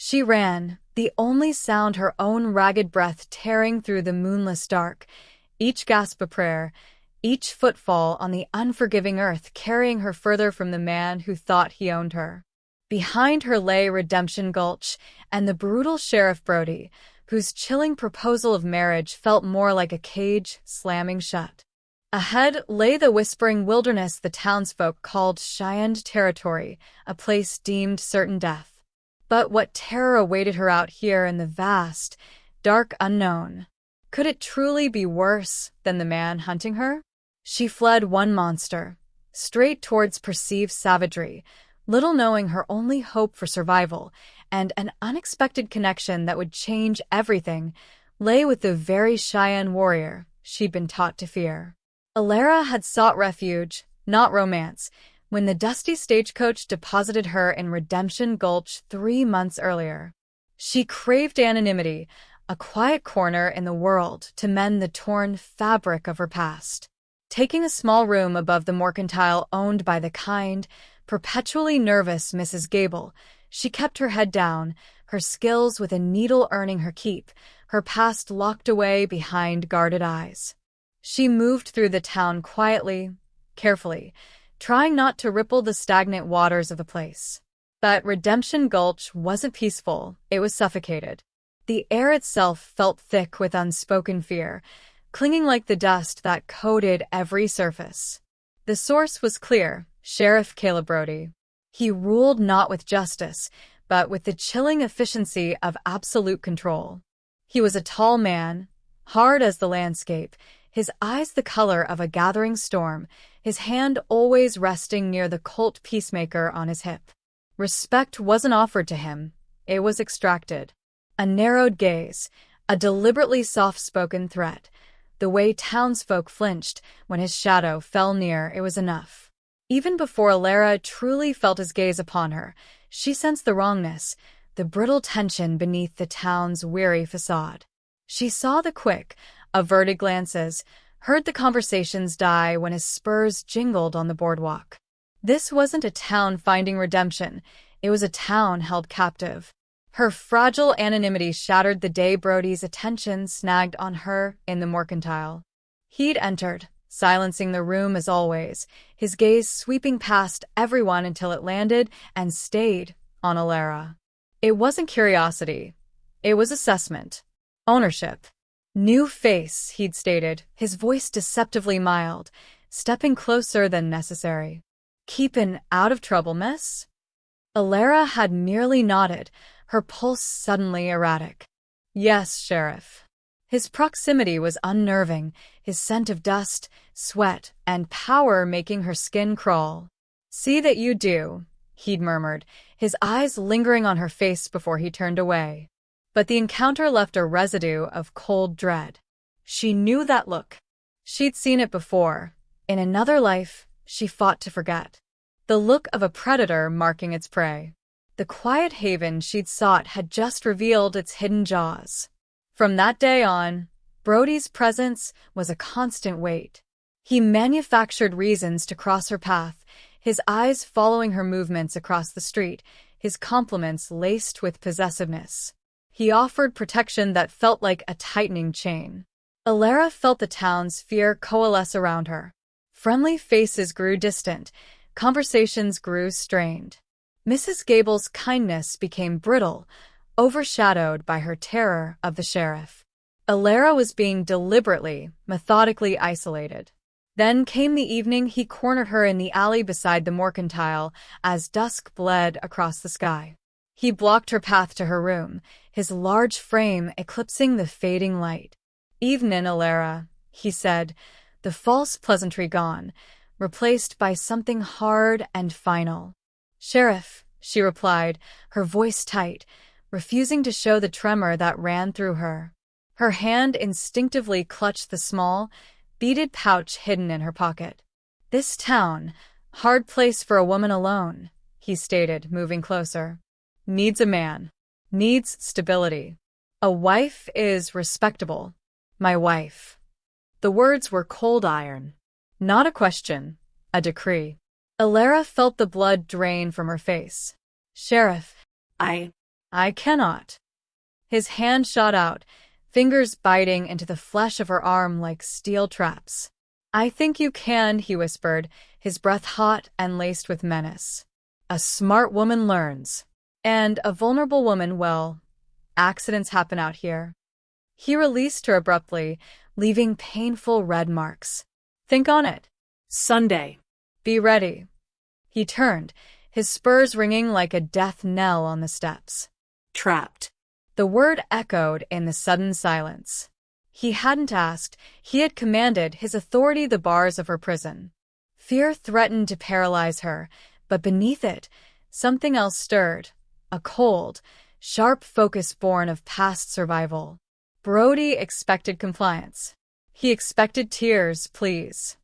She ran, the only sound her own ragged breath tearing through the moonless dark, each gasp a prayer, each footfall on the unforgiving earth carrying her further from the man who thought he owned her. Behind her lay Redemption Gulch and the brutal Sheriff Brody, whose chilling proposal of marriage felt more like a cage slamming shut. Ahead lay the whispering wilderness the townsfolk called Cheyenne Territory, a place deemed certain death. But what terror awaited her out here in the vast, dark unknown? Could it truly be worse than the man hunting her? She fled one monster, straight towards perceived savagery, little knowing her only hope for survival, and an unexpected connection that would change everything, lay with the very Cheyenne warrior she'd been taught to fear. Alara had sought refuge, not romance, when the dusty stagecoach deposited her in Redemption Gulch 3 months earlier. She craved anonymity, a quiet corner in the world to mend the torn fabric of her past. Taking a small room above the mercantile owned by the kind, perpetually nervous Mrs. Gable, she kept her head down, her skills with a needle earning her keep, her past locked away behind guarded eyes. She moved through the town quietly, carefully, trying not to ripple the stagnant waters of the place. But Redemption Gulch wasn't peaceful, it was suffocated. The air itself felt thick with unspoken fear, clinging like the dust that coated every surface. The source was clear, Sheriff Caleb Brody. He ruled not with justice, but with the chilling efficiency of absolute control. He was a tall man, hard as the landscape, his eyes the color of a gathering storm, his hand always resting near the Colt Peacemaker on his hip. Respect wasn't offered to him, it was extracted. A narrowed gaze, a deliberately soft-spoken threat. The way townsfolk flinched when his shadow fell near, it was enough. Even before Alara truly felt his gaze upon her, she sensed the wrongness, the brittle tension beneath the town's weary facade. She saw the quick, averted glances, heard the conversations die when his spurs jingled on the boardwalk. This wasn't a town finding redemption, it was a town held captive. Her fragile anonymity shattered the day Brody's attention snagged on her in the mercantile. He'd entered, silencing the room as always, his gaze sweeping past everyone until it landed and stayed on Alara. It wasn't curiosity. It was assessment. Ownership. New face, he'd stated, his voice deceptively mild, stepping closer than necessary. Keepin' out of trouble, miss? Alara had merely nodded, her pulse suddenly erratic. Yes, Sheriff. His proximity was unnerving, his scent of dust, sweat, and power making her skin crawl. See that you do, he'd murmured, his eyes lingering on her face before he turned away. But the encounter left a residue of cold dread. She knew that look. She'd seen it before. In another life, she fought to forget. The look of a predator marking its prey. The quiet haven she'd sought had just revealed its hidden jaws. From that day on, Brody's presence was a constant weight. He manufactured reasons to cross her path, his eyes following her movements across the street, his compliments laced with possessiveness. He offered protection that felt like a tightening chain. Alara felt the town's fear coalesce around her. Friendly faces grew distant, conversations grew strained. Mrs. Gable's kindness became brittle, overshadowed by her terror of the sheriff. Alara was being deliberately, methodically isolated. Then came the evening he cornered her in the alley beside the mercantile as dusk bled across the sky. He blocked her path to her room, his large frame eclipsing the fading light. "Evenin', Alara," he said, the false pleasantry gone, replaced by something hard and final. "Sheriff," she replied, her voice tight, refusing to show the tremor that ran through her. Her hand instinctively clutched the small, beaded pouch hidden in her pocket. "This town, hard place for a woman alone," he stated, moving closer. "Needs a man. Needs stability. A wife is respectable. My wife." The words were cold iron. Not a question, a decree. Alara felt the blood drain from her face. "Sheriff, I cannot. His hand shot out, fingers biting into the flesh of her arm like steel traps. I think you can, he whispered, his breath hot and laced with menace. A smart woman learns. And a vulnerable woman, well, accidents happen out here. He released her abruptly, leaving painful red marks. Think on it. Sunday. Be ready. He turned, his spurs ringing like a death knell on the steps. Trapped. The word echoed in the sudden silence. He hadn't asked, he had commanded his authority the bars of her prison. Fear threatened to paralyze her, but beneath it, something else stirred, a cold, sharp focus born of past survival. Brody expected compliance. He expected tears, please.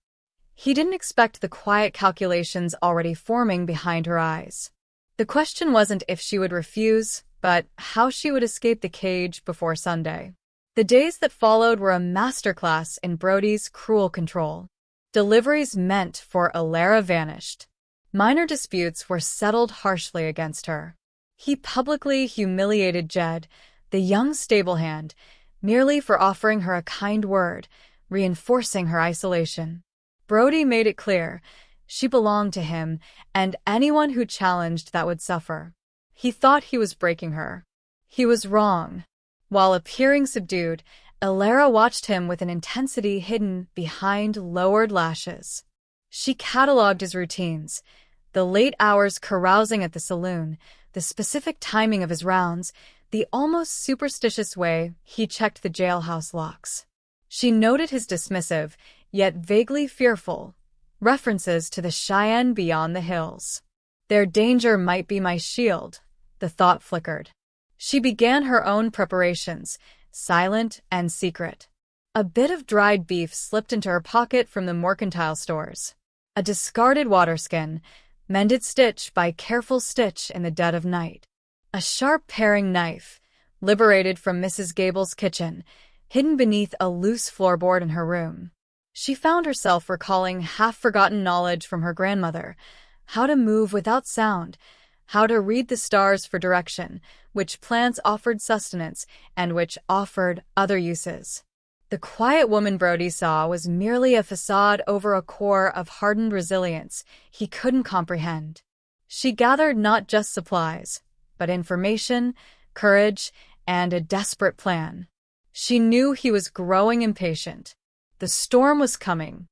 He didn't expect the quiet calculations already forming behind her eyes. The question wasn't if she would refuse, but how she would escape the cage before Sunday. The days that followed were a masterclass in Brody's cruel control. Deliveries meant for Alara vanished. Minor disputes were settled harshly against her. He publicly humiliated Jed, the young stablehand, merely for offering her a kind word, reinforcing her isolation. Brody made it clear she belonged to him, and anyone who challenged that would suffer. He thought he was breaking her. He was wrong. While appearing subdued, Alara watched him with an intensity hidden behind lowered lashes. She cataloged his routines, the late hours carousing at the saloon, the specific timing of his rounds, the almost superstitious way he checked the jailhouse locks. She noted his dismissive, yet vaguely fearful, references to the Cheyenne beyond the hills. Their danger might be my shield, the thought flickered. She began her own preparations, silent and secret. A bit of dried beef slipped into her pocket from the mercantile stores. A discarded water skin, mended stitch by careful stitch in the dead of night. A sharp paring knife, liberated from Mrs. Gable's kitchen, hidden beneath a loose floorboard in her room. She found herself recalling half-forgotten knowledge from her grandmother, how to move without sound, how to read the stars for direction, which plants offered sustenance and which offered other uses. The quiet woman Brody saw was merely a facade over a core of hardened resilience he couldn't comprehend. She gathered not just supplies, but information, courage, and a desperate plan. She knew he was growing impatient. The storm was coming.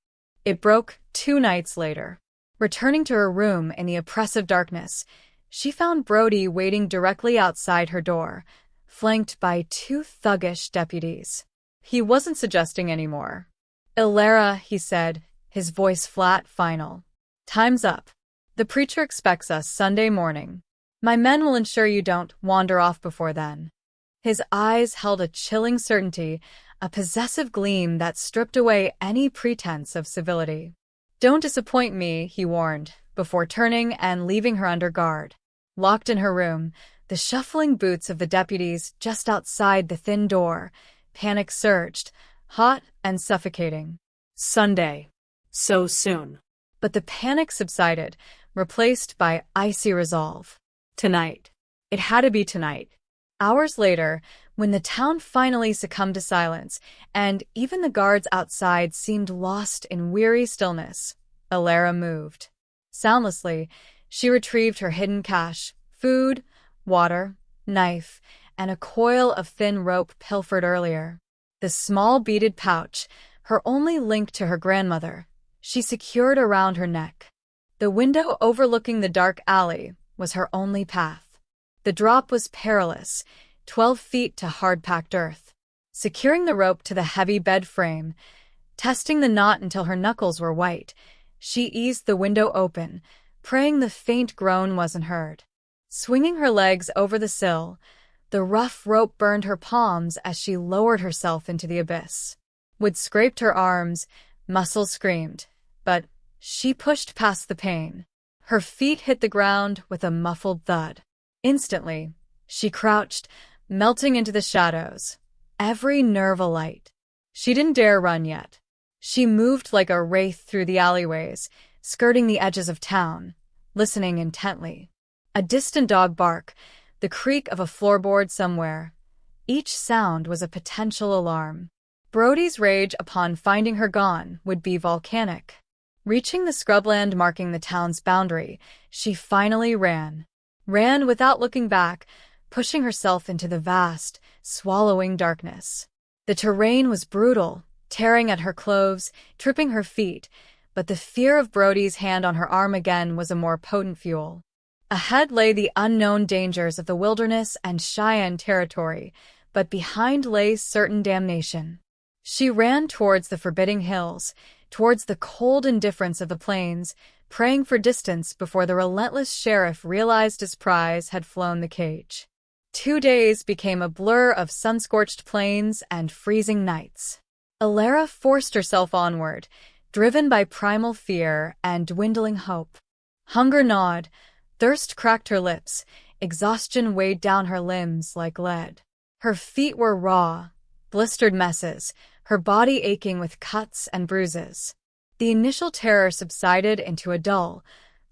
It broke 2 nights later. Returning to her room in the oppressive darkness, she found Brody waiting directly outside her door, flanked by 2 thuggish deputies. He wasn't suggesting anymore. Alara, he said, his voice flat, final. Time's up. The preacher expects us Sunday morning. My men will ensure you don't wander off before then. His eyes held a chilling certainty, a possessive gleam that stripped away any pretense of civility. Don't disappoint me, he warned, before turning and leaving her under guard. Locked in her room, the shuffling boots of the deputies just outside the thin door, panic surged, hot and suffocating. Sunday. So soon. But the panic subsided, replaced by icy resolve. Tonight. It had to be tonight. Hours later, when the town finally succumbed to silence, and even the guards outside seemed lost in weary stillness, Alara moved. Soundlessly, she retrieved her hidden cache, food, water, knife, and a coil of thin rope pilfered earlier. The small beaded pouch, her only link to her grandmother, she secured around her neck. The window overlooking the dark alley was her only path. The drop was perilous, 12 feet to hard-packed earth. Securing the rope to the heavy bed frame, testing the knot until her knuckles were white, she eased the window open, praying the faint groan wasn't heard. Swinging her legs over the sill, the rough rope burned her palms as she lowered herself into the abyss. Wood scraped her arms, muscles screamed, but she pushed past the pain. Her feet hit the ground with a muffled thud. Instantly, she crouched, melting into the shadows, every nerve alight. She didn't dare run yet. She moved like a wraith through the alleyways, skirting the edges of town, listening intently. A distant dog bark, the creak of a floorboard somewhere. Each sound was a potential alarm. Brody's rage upon finding her gone would be volcanic. Reaching the scrubland marking the town's boundary, she finally ran. Ran without looking back, pushing herself into the vast, swallowing darkness. The terrain was brutal, tearing at her clothes, tripping her feet, but the fear of Brody's hand on her arm again was a more potent fuel. Ahead lay the unknown dangers of the wilderness and Cheyenne territory, but behind lay certain damnation. She ran towards the forbidding hills, towards the cold indifference of the plains, praying for distance before the relentless sheriff realized his prize had flown the cage. 2 days became a blur of sun-scorched plains and freezing nights. Alara forced herself onward, driven by primal fear and dwindling hope. Hunger gnawed, thirst cracked her lips, exhaustion weighed down her limbs like lead. Her feet were raw, blistered messes, her body aching with cuts and bruises. The initial terror subsided into a dull,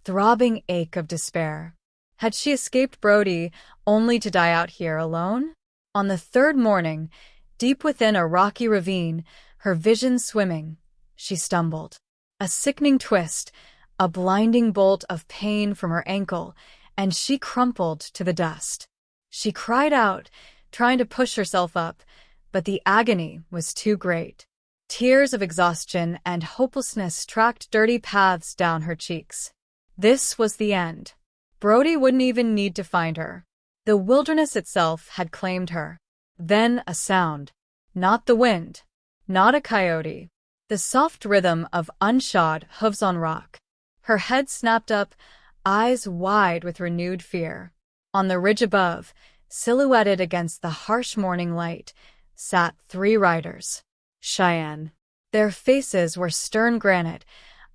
throbbing ache of despair. Had she escaped Brody only to die out here alone? On the third morning, deep within a rocky ravine, her vision swimming, she stumbled. A sickening twist, a blinding bolt of pain from her ankle, and she crumpled to the dust. She cried out, trying to push herself up, but the agony was too great. Tears of exhaustion and hopelessness tracked dirty paths down her cheeks. This was the end. Brody wouldn't even need to find her. The wilderness itself had claimed her. Then a sound. Not the wind. Not a coyote. The soft rhythm of unshod hooves on rock. Her head snapped up, eyes wide with renewed fear. On the ridge above, silhouetted against the harsh morning light, sat 3 riders. Cheyenne. Their faces were stern granite,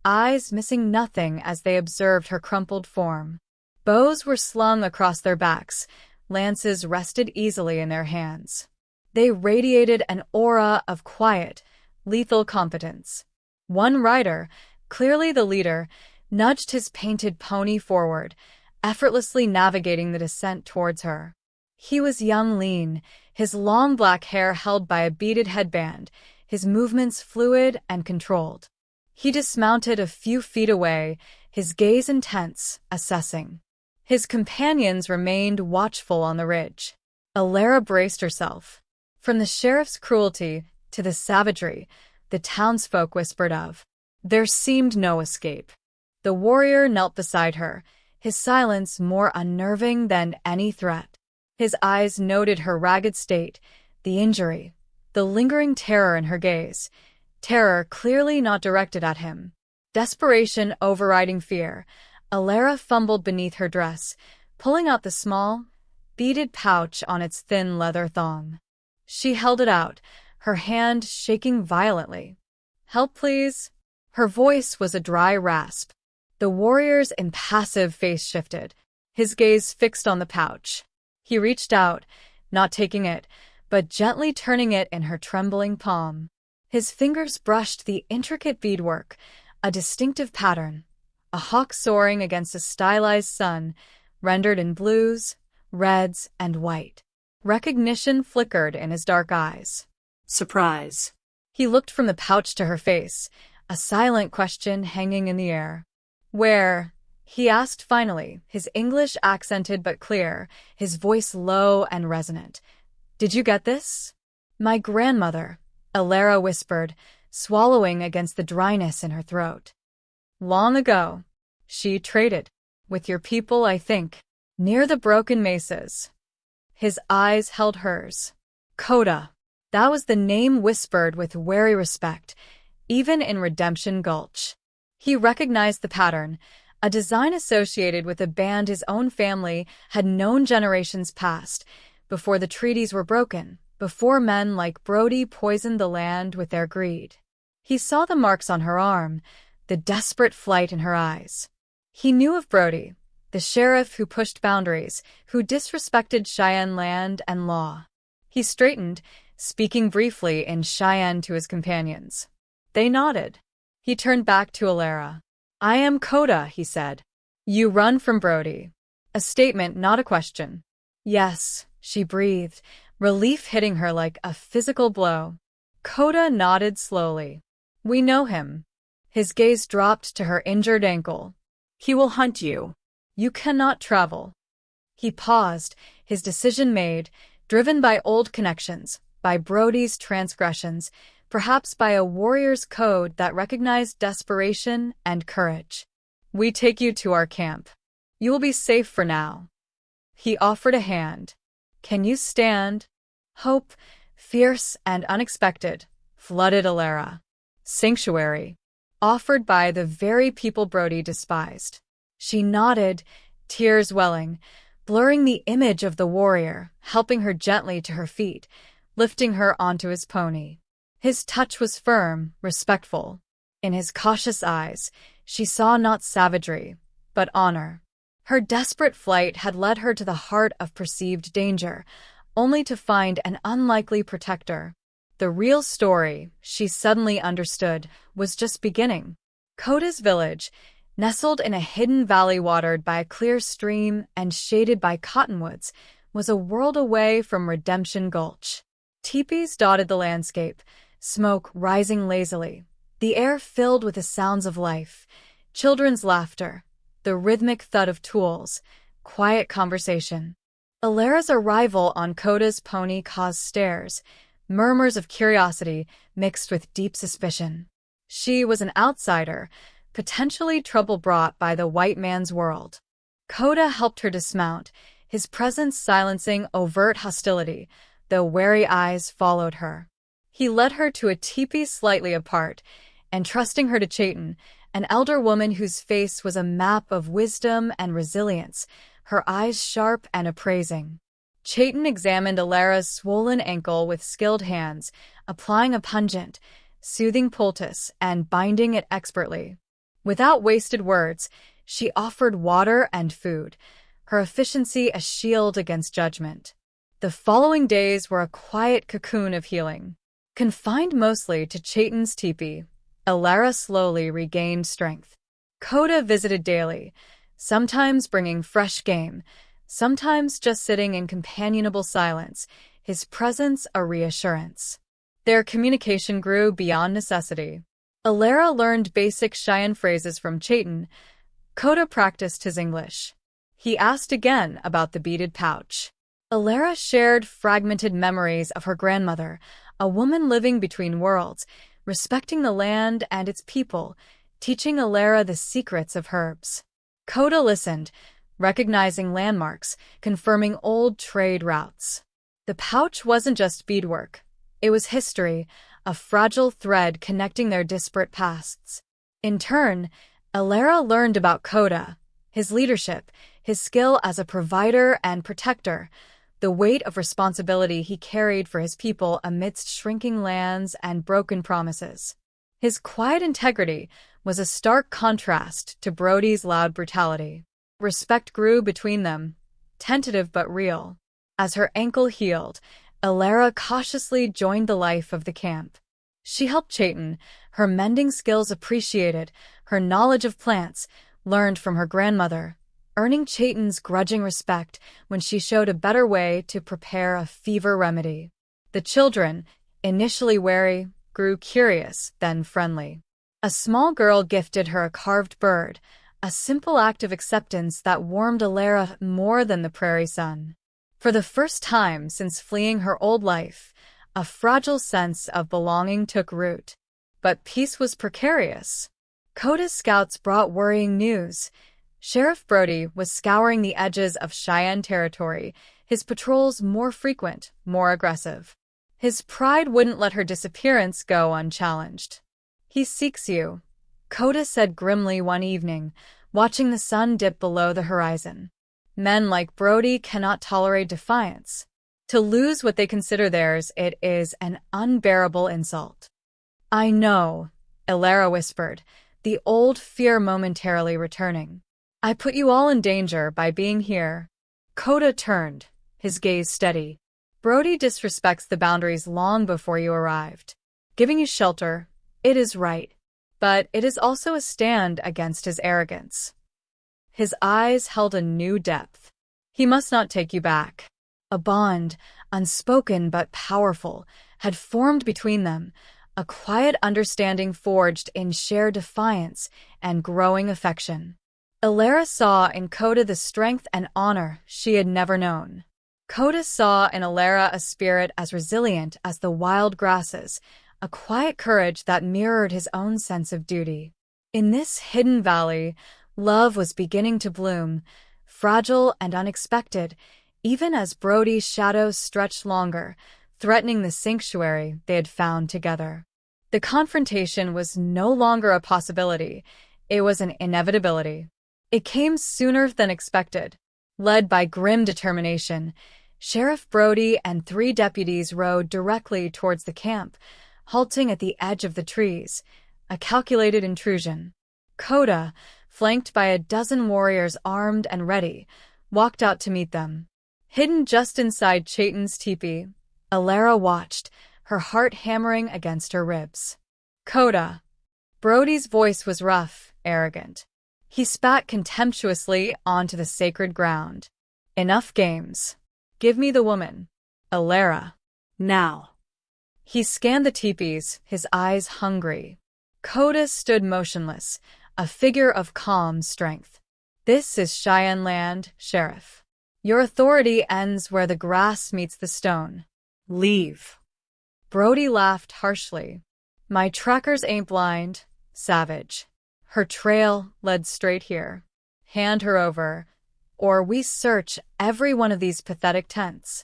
eyes missing nothing as they observed her crumpled form. Bows were slung across their backs, lances rested easily in their hands. They radiated an aura of quiet, lethal competence. One rider, clearly the leader, nudged his painted pony forward, effortlessly navigating the descent towards her. He was young, lean, his long black hair held by a beaded headband, his movements fluid and controlled. He dismounted a few feet away, his gaze intense, assessing. His companions remained watchful on the ridge. Alara braced herself. From the sheriff's cruelty to the savagery the townsfolk whispered of, there seemed no escape. The warrior knelt beside her, his silence more unnerving than any threat. His eyes noted her ragged state, the injury, the lingering terror in her gaze, terror clearly not directed at him. Desperation overriding fear, Alara fumbled beneath her dress, pulling out the small, beaded pouch on its thin leather thong. She held it out, her hand shaking violently. "Help, please." Her voice was a dry rasp. The warrior's impassive face shifted, his gaze fixed on the pouch. He reached out, not taking it, but gently turning it in her trembling palm. His fingers brushed the intricate beadwork, a distinctive pattern, a hawk soaring against a stylized sun, rendered in blues, reds, and white. Recognition flickered in his dark eyes. Surprise. He looked from the pouch to her face, a silent question hanging in the air. "Where?" he asked finally, his English accented but clear, his voice low and resonant. "Did you get this?" "My grandmother," Alara whispered, swallowing against the dryness in her throat. "Long ago. She traded. With your people, I think. Near the broken mesas." His eyes held hers. Coda. That was the name whispered with wary respect, even in Redemption Gulch. He recognized the pattern, a design associated with a band his own family had known generations past, before the treaties were broken, before men like Brody poisoned the land with their greed. He saw the marks on her arm, the desperate flight in her eyes. He knew of Brody, the sheriff who pushed boundaries, who disrespected Cheyenne land and law. He straightened, speaking briefly in Cheyenne to his companions. They nodded. He turned back to Alara. "I am Coda," he said. "You run from Brody." A statement, not a question. Yes, she breathed, relief hitting her like a physical blow. Coda nodded slowly. We know him. His gaze dropped to her injured ankle. He will hunt you. You cannot travel. He paused, his decision made, driven by old connections, by Brody's transgressions, perhaps by a warrior's code that recognized desperation and courage. We take you to our camp. You will be safe for now. He offered a hand. Can you stand? Hope, fierce and unexpected, flooded Alara. Sanctuary. Offered by the very people Brody despised. She nodded, tears welling, blurring the image of the warrior, helping her gently to her feet, lifting her onto his pony. His touch was firm, respectful. In his cautious eyes, she saw not savagery, but honor. Her desperate flight had led her to the heart of perceived danger, only to find an unlikely protector. The real story, she suddenly understood, was just beginning. Coda's village, nestled in a hidden valley watered by a clear stream and shaded by cottonwoods, was a world away from Redemption Gulch. Teepees dotted the landscape, smoke rising lazily, the air filled with the sounds of life, children's laughter, the rhythmic thud of tools, quiet conversation. Alara's arrival on Coda's pony caused stares, murmurs of curiosity mixed with deep suspicion. She was an outsider, potentially trouble brought by the white man's world. Coda helped her dismount, his presence silencing overt hostility, though wary eyes followed her. He led her to a teepee slightly apart, entrusting her to Chayton, an elder woman whose face was a map of wisdom and resilience, her eyes sharp and appraising. Chayton examined Alara's swollen ankle with skilled hands, applying a pungent, soothing poultice and binding it expertly. Without wasted words, she offered water and food, her efficiency a shield against judgment. The following days were a quiet cocoon of healing. Confined mostly to Chayton's teepee, Alara slowly regained strength. Coda visited daily, sometimes bringing fresh game, sometimes just sitting in companionable silence, his presence a reassurance. Their communication grew beyond necessity. Alara learned basic Cheyenne phrases from Chayton. Coda practiced his English. He asked again about the beaded pouch. Alara shared fragmented memories of her grandmother, a woman living between worlds, respecting the land and its people, teaching Alara the secrets of herbs. Coda listened, recognizing landmarks, confirming old trade routes. The pouch wasn't just beadwork. It was history, a fragile thread connecting their disparate pasts. In turn, Alara learned about Coda, his leadership, his skill as a provider and protector, the weight of responsibility he carried for his people amidst shrinking lands and broken promises. His quiet integrity was a stark contrast to Brody's loud brutality. Respect grew between them, tentative but real. As her ankle healed, Alara cautiously joined the life of the camp. She helped Chayton, her mending skills appreciated, her knowledge of plants, learned from her grandmother, earning Chayton's grudging respect when she showed a better way to prepare a fever remedy. The children, initially wary, grew curious, then friendly. A small girl gifted her a carved bird, a simple act of acceptance that warmed Alara more than the prairie sun. For the first time since fleeing her old life, a fragile sense of belonging took root. But peace was precarious. Coda's scouts brought worrying news. Sheriff Brody was scouring the edges of Cheyenne territory, his patrols more frequent, more aggressive. His pride wouldn't let her disappearance go unchallenged. He seeks you, Coda said grimly one evening, watching the sun dip below the horizon. Men like Brody cannot tolerate defiance. To lose what they consider theirs, it is an unbearable insult. I know, Alara whispered, the old fear momentarily returning. I put you all in danger by being here. Coda turned, his gaze steady. Brody disrespects the boundaries long before you arrived. Giving you shelter, it is right. But it is also a stand against his arrogance. His eyes held a new depth. He must not take you back. A bond, unspoken but powerful, had formed between them, a quiet understanding forged in shared defiance and growing affection. Alara saw in Coda the strength and honor she had never known. Coda saw in Alara a spirit as resilient as the wild grasses, a quiet courage that mirrored his own sense of duty. In this hidden valley, love was beginning to bloom, fragile and unexpected, even as Brody's shadows stretched longer, threatening the sanctuary they had found together. The confrontation was no longer a possibility, it was an inevitability. It came sooner than expected. Led by grim determination, Sheriff Brody and 3 deputies rode directly towards the camp, halting at the edge of the trees, a calculated intrusion. Coda, flanked by a dozen warriors armed and ready, walked out to meet them. Hidden just inside Chayton's teepee, Alara watched, her heart hammering against her ribs. Coda. Brody's voice was rough, arrogant. He spat contemptuously onto the sacred ground. Enough games. Give me the woman. Alara. Now. He scanned the teepees, his eyes hungry. Coda stood motionless, a figure of calm strength. This is Cheyenne land, Sheriff. Your authority ends where the grass meets the stone. Leave. Brody laughed harshly. My trackers ain't blind, savage. Her trail led straight here. Hand her over, or we search every one of these pathetic tents.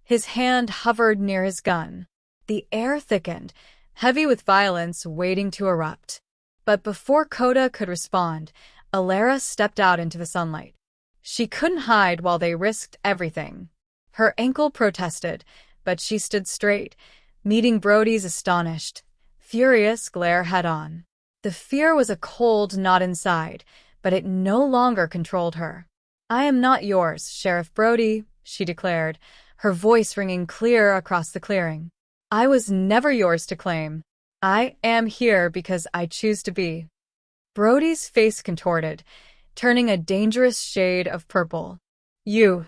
His hand hovered near his gun. The air thickened, heavy with violence waiting to erupt. But before Coda could respond, Alara stepped out into the sunlight. She couldn't hide while they risked everything. Her ankle protested, but she stood straight, meeting Brody's astonished, furious glare head-on. The fear was a cold knot inside, but it no longer controlled her. I am not yours, Sheriff Brody, she declared, her voice ringing clear across the clearing. I was never yours to claim. I am here because I choose to be. Brody's face contorted, turning a dangerous shade of purple. You.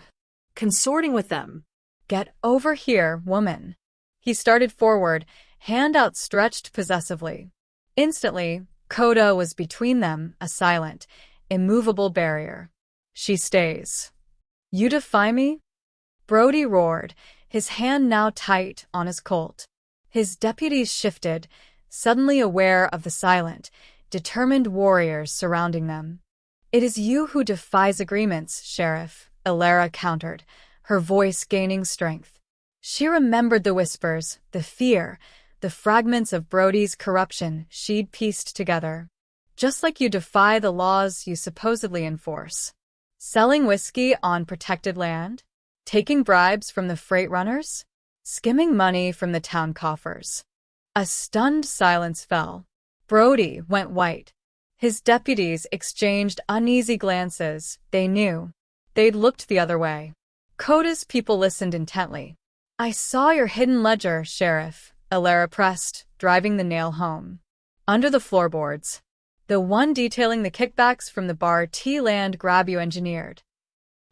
Consorting with them. Get over here, woman. He started forward, hand outstretched possessively. Instantly, Coda was between them, a silent, immovable barrier. She stays. You defy me? Brody roared, his hand now tight on his Colt. His deputies shifted, suddenly aware of the silent, determined warriors surrounding them. It is you who defies agreements, Sheriff, Alara countered, her voice gaining strength. She remembered the whispers, the fear, the fragments of Brody's corruption she'd pieced together. Just like you defy the laws you supposedly enforce. Selling whiskey on protected land? Taking bribes from the freight runners? Skimming money from the town coffers? A stunned silence fell. Brody went white. His deputies exchanged uneasy glances. They knew. They'd looked the other way. Coda's people listened intently. I saw your hidden ledger, Sheriff, Alara pressed, driving the nail home. Under the floorboards. The one detailing the kickbacks from the bar T-Land grab you engineered.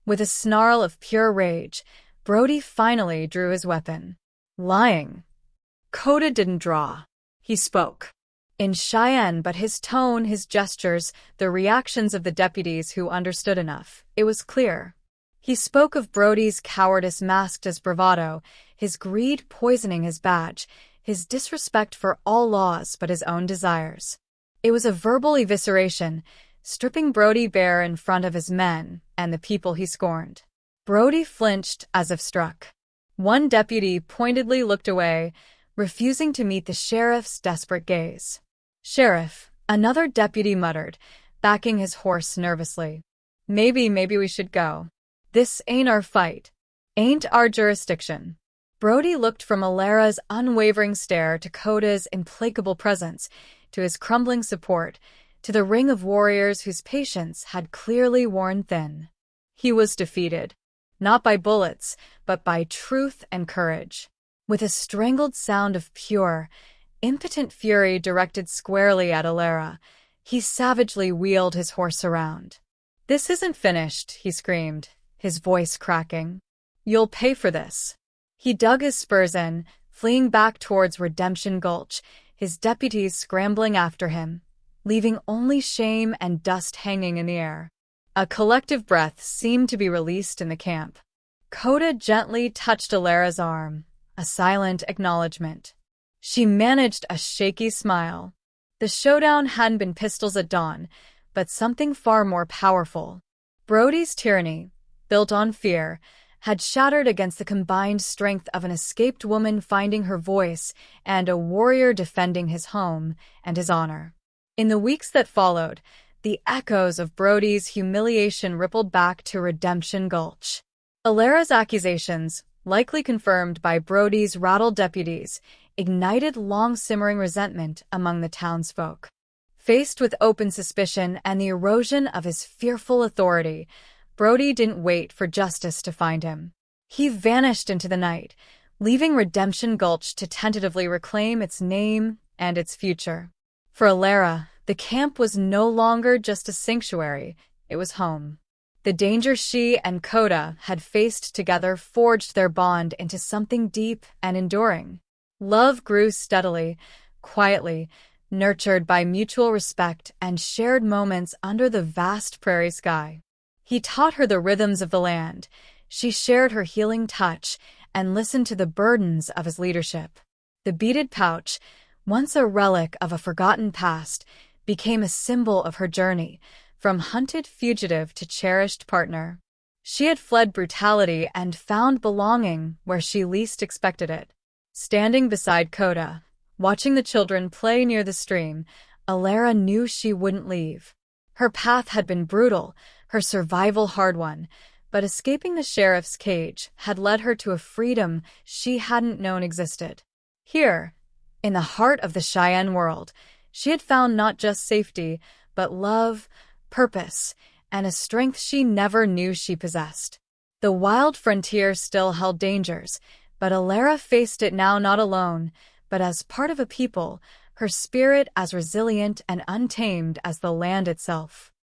With a snarl of pure rage, Brody finally drew his weapon. Lying. Coda didn't draw. He spoke. In Cheyenne, but his tone, his gestures, the reactions of the deputies who understood enough, it was clear. He spoke of Brody's cowardice masked as bravado, his greed poisoning his badge, his disrespect for all laws but his own desires. It was a verbal evisceration, stripping Brody bare in front of his men and the people he scorned. Brody flinched as if struck. One deputy pointedly looked away, refusing to meet the sheriff's desperate gaze. Sheriff, another deputy muttered, backing his horse nervously. Maybe we should go. This ain't our fight. Ain't our jurisdiction. Brody looked from Alara's unwavering stare to Coda's implacable presence, to his crumbling support, to the ring of warriors whose patience had clearly worn thin. He was defeated, not by bullets, but by truth and courage. With a strangled sound of pure, impotent fury directed squarely at Alara, he savagely wheeled his horse around. This isn't finished, he screamed, his voice cracking. You'll pay for this. He dug his spurs in, fleeing back towards Redemption Gulch, his deputies scrambling after him, leaving only shame and dust hanging in the air. A collective breath seemed to be released in the camp. Coda gently touched Alara's arm, a silent acknowledgement. She managed a shaky smile. The showdown hadn't been pistols at dawn, but something far more powerful. Brody's tyranny, built on fear, had shattered against the combined strength of an escaped woman finding her voice and a warrior defending his home and his honor. In the weeks that followed, the echoes of Brody's humiliation rippled back to Redemption Gulch. Alara's accusations, likely confirmed by Brody's rattled deputies, ignited long-simmering resentment among the townsfolk. Faced with open suspicion and the erosion of his fearful authority, Brody didn't wait for justice to find him. He vanished into the night, leaving Redemption Gulch to tentatively reclaim its name and its future. For Alara, the camp was no longer just a sanctuary, it was home. The danger she and Coda had faced together forged their bond into something deep and enduring. Love grew steadily, quietly, nurtured by mutual respect and shared moments under the vast prairie sky. He taught her the rhythms of the land, she shared her healing touch, and listened to the burdens of his leadership. The beaded pouch, once a relic of a forgotten past, became a symbol of her journey, from hunted fugitive to cherished partner. She had fled brutality and found belonging where she least expected it. Standing beside Coda, watching the children play near the stream, Alara knew she wouldn't leave. Her path had been brutal, her survival hard-won, but escaping the sheriff's cage had led her to a freedom she hadn't known existed. Here, in the heart of the Cheyenne world, she had found not just safety, but love, purpose, and a strength she never knew she possessed. The wild frontier still held dangers, but Alara faced it now not alone, but as part of a people, her spirit as resilient and untamed as the land itself.